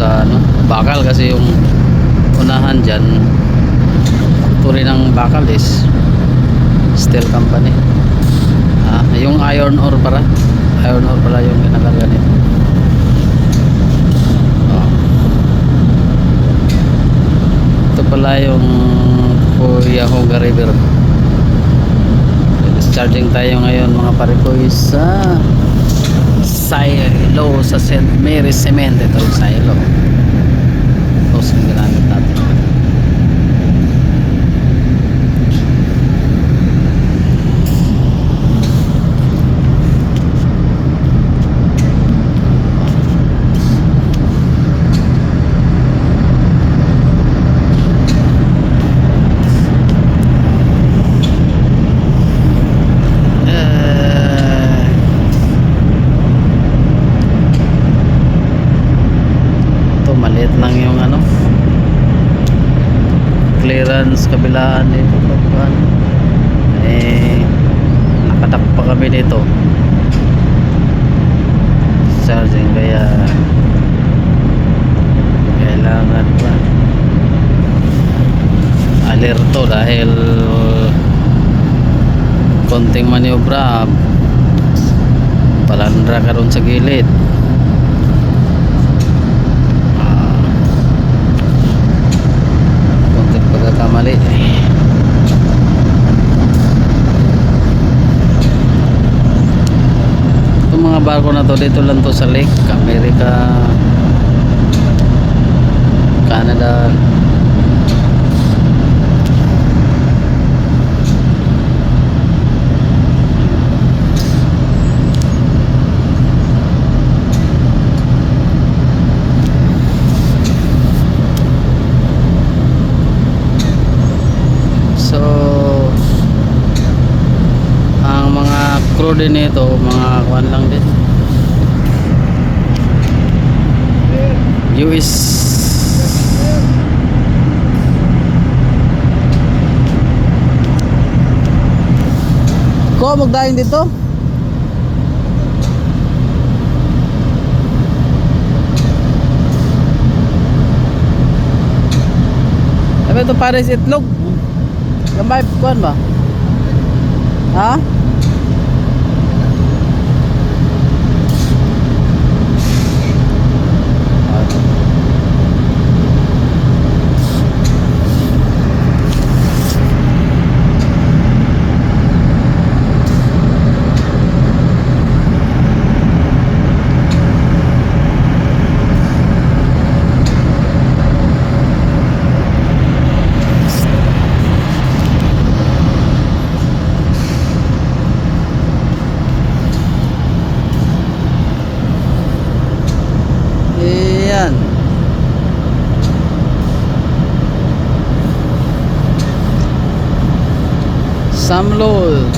sa ano, bakal, kasi yung unahan dyan turi ng bakal is steel company. Yung iron ore pala yung ginakarga nito. Ito pala yung Cuyahoga River. Discharging tayo ngayon mga parikoy sa silo, sa St. Mary's Cement. Ito yung silo. Tapos yung ginamit natin. Maliit lang yung ano, clearance kabilaan nito. Nakatak pa kami dito charging, kaya kailangan pa alerto dahil konting maniobra palandra ka ron sa gilid. Pagkakamali itong mga barko na to, dito lang to sa Lake America, Canada. Crew din ito, mga kuan lang din. US ko magdaing dito. Sabi ito Paris Itlog. Gambay kuan ba? Ha? Samlol.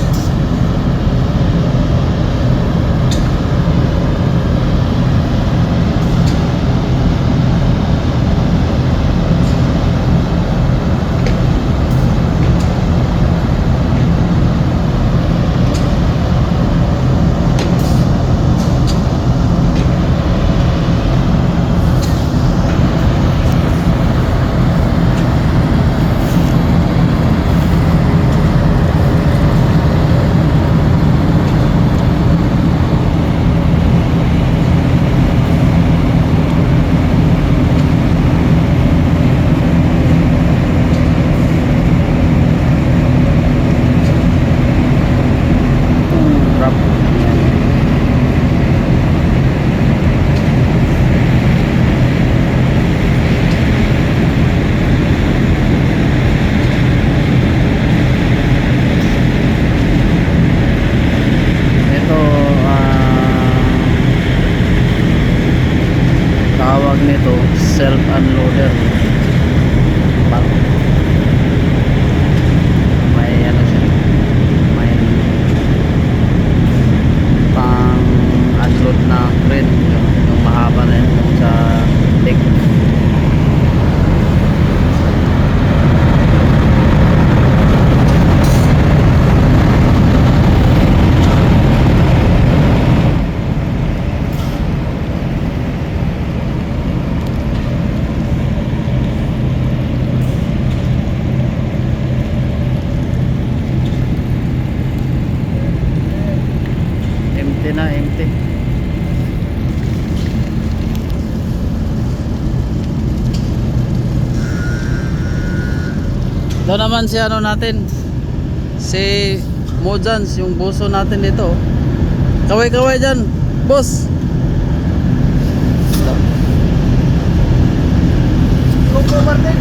self-unloader. May ano siya, may pang unload na crane, yung mahaba na yun sa deck. Ito naman si ano natin, si Mojans, yung buso natin dito. Kaway-kaway dyan, boss. Coco Martin.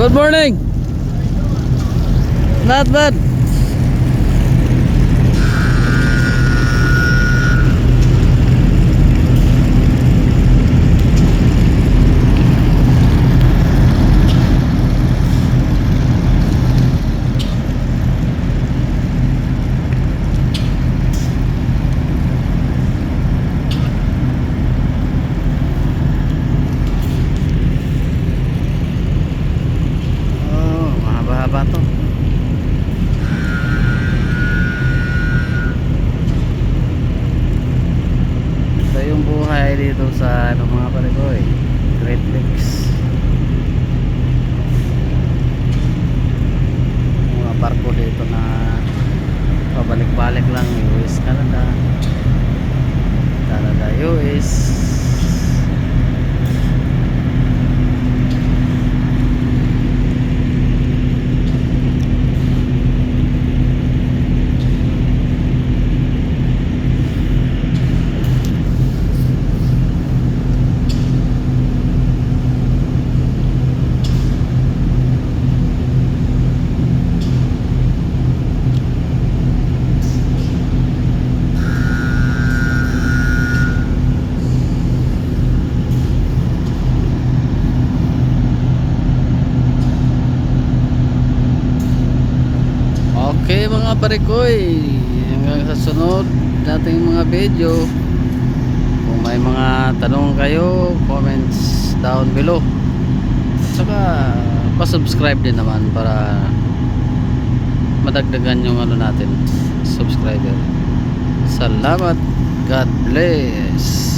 Good morning. Not bad. Oh, mahaba-haba to. Ito yung buhay dito sa ano mga pare-koy, Great Lakes. Mga barko dito na pabalik-balik lang, US, Canada, Canada, US. Okay mga parekoy, hanggang sa sunod nating mga video. Kung may mga tanong kayo, comments down below. At saka pa-subscribe din naman para madagdagan yung ano natin, subscriber. Salamat, God bless.